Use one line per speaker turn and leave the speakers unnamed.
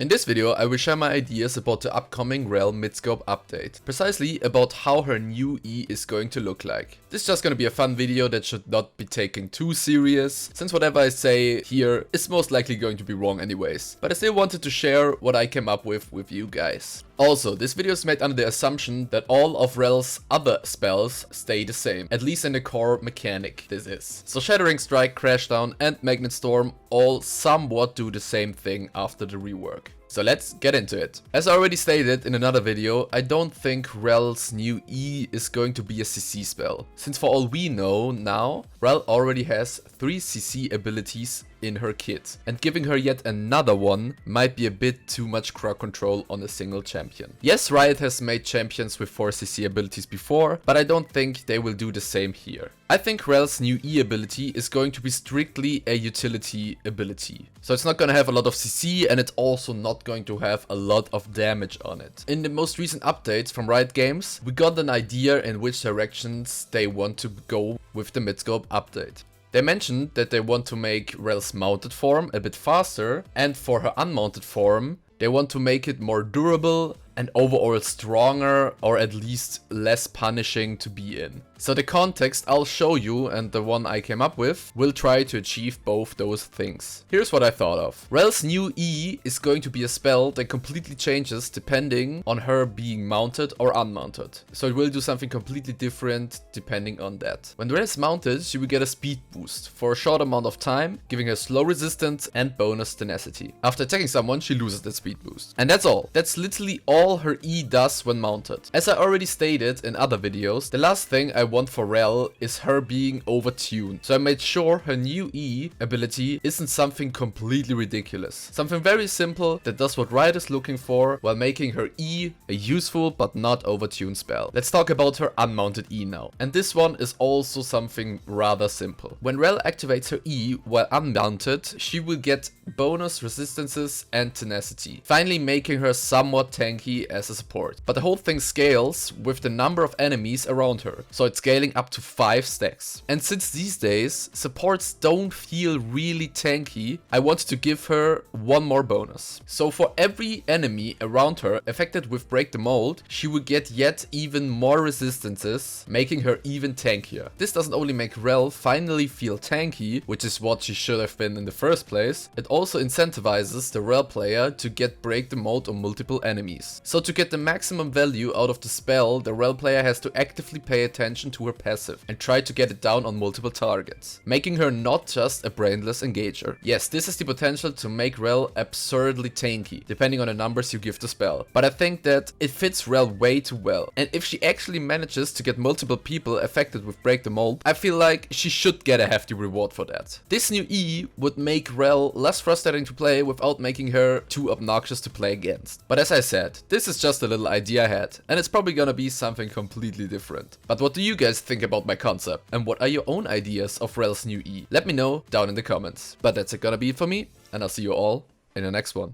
In this video, I will share my ideas about the upcoming Rell mid-scope update. Precisely about how her new E is going to look like. This is just gonna be a fun video that should not be taken too serious, since whatever I say here is most likely going to be wrong anyways. But I still wanted to share what I came up with you guys. Also, this video is made under the assumption that all of Rell's other spells stay the same, at least in the core mechanic this is. So Shattering Strike, Crashdown and Magnet Storm all somewhat do the same thing after the rework. So let's get into it. As I already stated in another video, I don't think Rell's new E is going to be a CC spell. Since for all we know now, Rell already has 3 CC abilities in her kit, and giving her yet another one might be a bit too much crowd control on a single champion. Yes, Riot has made champions with 4 CC abilities before, but I don't think they will do the same here. I think Rell's new E ability is going to be strictly a utility ability. So it's not going to have a lot of CC, and it's also not going to have a lot of damage on it. In the most recent updates from Riot Games, we got an idea in which directions they want to go with the mid-scope update. They mentioned that they want to make Rell's mounted form a bit faster, and for her unmounted form, they want to make it more durable and overall stronger, or at least less punishing to be in. So the context I'll show you and the one I came up with will try to achieve both those things. Here's what I thought of. Rell's new E is going to be a spell that completely changes depending on her being mounted or unmounted. So it will do something completely different depending on that. When Rell is mounted, she will get a speed boost for a short amount of time, giving her slow resistance and bonus tenacity. After attacking someone, she loses that speed boost. And that's all. That's literally all her E does when mounted. As I already stated in other videos, the last thing I want for Rell is her being overtuned. So I made sure her new E ability isn't something completely ridiculous. Something very simple that does what Riot is looking for while making her E a useful but not overtuned spell. Let's talk about her unmounted E now. And this one is also something rather simple. When Rell activates her E while unmounted, she will get bonus resistances and tenacity, finally making her somewhat tanky as a support. But the whole thing scales with the number of enemies around her, so it's scaling up to 5 stacks. And since these days supports don't feel really tanky, I wanted to give her one more bonus. So for every enemy around her affected with Break the Mold, she will get yet even more resistances, making her even tankier. This doesn't only make Rell finally feel tanky, which is what she should have been in the first place, it also incentivizes the Rell player to get Break the Mold on multiple enemies. So to get the maximum value out of the spell, the Rell player has to actively pay attention to her passive and try to get it down on multiple targets, making her not just a brainless engager. Yes, this has the potential to make Rell absurdly tanky, depending on the numbers you give the spell, but I think that it fits Rell way too well. And if she actually manages to get multiple people affected with Break the Mold, I feel like she should get a hefty reward for that. This new E would make Rell less frustrating to play without making her too obnoxious to play against. But as I said, this is just a little idea I had, and it's probably gonna be something completely different. But what do you guys think about my concept? And what are your own ideas of Rell's new E? Let me know down in the comments. But that's gonna be it for me, and I'll see you all in the next one.